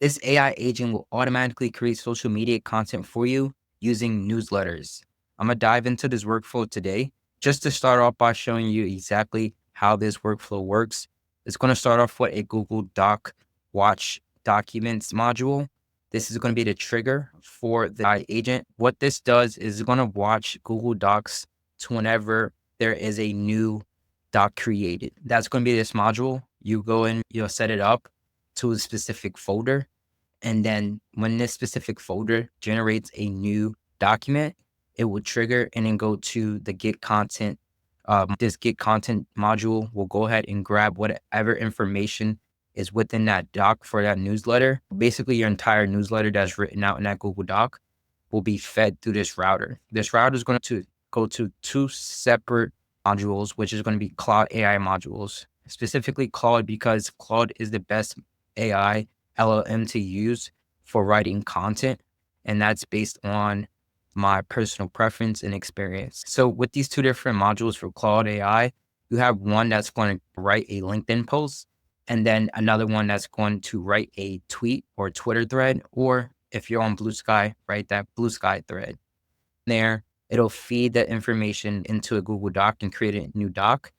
This AI agent will automatically create social media content for you using newsletters. I'm going to dive into this workflow today just to start off by showing you exactly how this workflow works. It's going to start off with a Google Doc Watch Documents module. This is going to be the trigger for the AI agent. What this does is it's going to watch Google Docs to whenever there is a new doc created. That's going to be this module. You go in, you'll set it up to a specific folder. And then when this specific folder generates a new document, it will trigger and then go to the get content. This get content module will go ahead and grab whatever information is within that doc for that newsletter. Basically, your entire newsletter that's written out in that Google Doc will be fed through this router. This router is going to go to two separate modules, which is going to be Claude AI modules, specifically Claude, because Claude is the best AI LLM to use for writing content. And that's based on my personal preference and experience. So with these two different modules for Claude AI, you have one that's going to write a LinkedIn post, and then another one that's going to write a tweet or Twitter thread, or if you're on Blue Sky, write that Blue Sky thread. There, it'll feed the information into a Google Doc and create a new doc,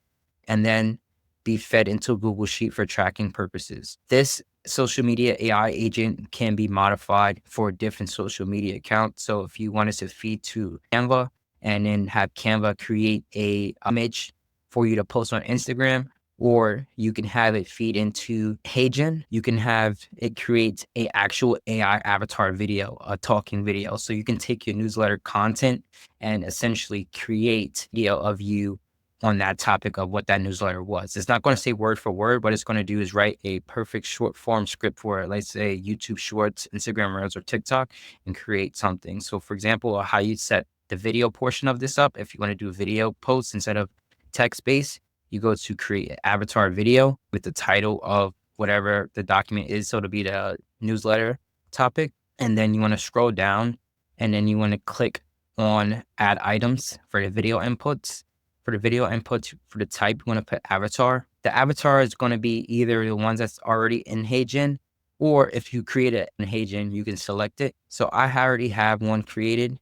and then be fed into a Google Sheet for tracking purposes. This social media AI agent can be modified for different social media accounts. So if you wanted to feed to Canva and then have Canva create a image for you to post on Instagram, or you can have it feed into Heygen. You can have it create a actual AI avatar video, a talking video. So you can take your newsletter content and essentially create video of you on that topic of what that newsletter was. It's not going to say word for word. What it's going to do is write a perfect short form script for, let's say, YouTube Shorts, Instagram Reels, or TikTok, and create something. So for example, how you set the video portion of this up, if you want to do video posts instead of text-based, you go to create an avatar video with the title of whatever the document is. So it'll be the newsletter topic. And then you want to scroll down, and then you want to click on add items for the video inputs. For the video inputs, for the type, you want to put avatar. The avatar is going to be either the ones that's already in Heygen, or if you create it in Heygen, you can select it. So I already have one created.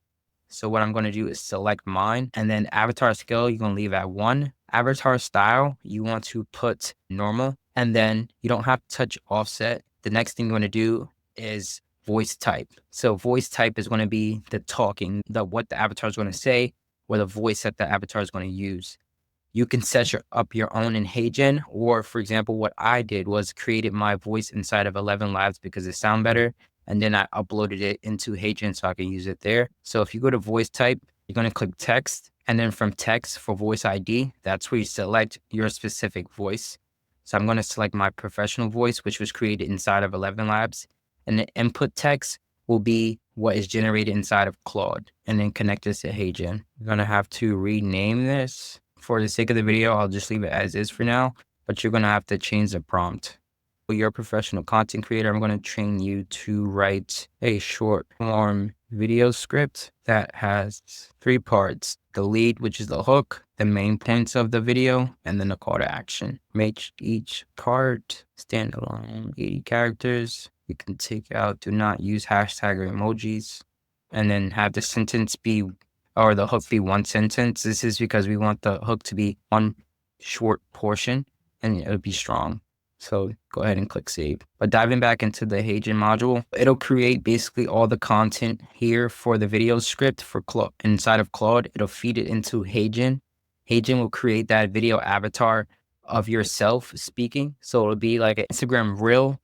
So what I'm going to do is select mine, and then avatar scale, you're going to leave at 1. Avatar style, you want to put normal, and then you don't have to touch offset. The next thing you want to do is voice type. So voice type is going to be the talking, what the avatar is going to say, or the voice that the avatar is going to use. You can set up your own in Heygen, or for example, what I did was created my voice inside of ElevenLabs because it sounds better. And then I uploaded it into Heygen so I can use it there. So if you go to voice type, you're going to click text. And then from text for voice ID, that's where you select your specific voice. So I'm going to select my professional voice, which was created inside of ElevenLabs. And the input text will be what is generated inside of Claude, and then connect this to Heygen. You're going to have to rename this. For the sake of the video, I'll just leave it as is for now, but you're going to have to change the prompt. You're a professional content creator. I'm going to train you to write a short form video script that has 3 parts: the lead, which is the hook, the main points of the video, and then the call to action. Make each part stand alone, 80 characters. You can take out, do not use hashtag or emojis, and then have the sentence be, or the hook be 1 sentence. This is because we want the hook to be 1 short portion and it'll be strong. So go ahead and click save. But diving back into the Heygen module, it'll create basically all the content here for the video script for Claude. Inside of Claude, it'll feed it into Heygen. Heygen will create that video avatar of yourself speaking. So it'll be like an Instagram Reel,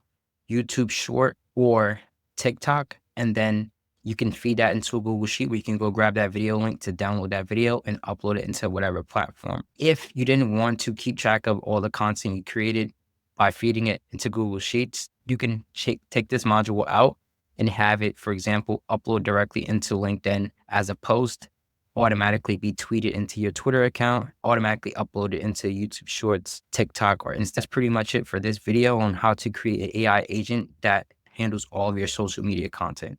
YouTube Short, or TikTok. And then you can feed that into a Google Sheet where you can go grab that video link to download that video and upload it into whatever platform. If you didn't want to keep track of all the content you created by feeding it into Google Sheets, you can take this module out and have it, for example, upload directly into LinkedIn as a post, automatically be tweeted into your Twitter account, automatically uploaded into YouTube Shorts, TikTok, or Insta. That's pretty much it for this video on how to create an AI agent that handles all of your social media content.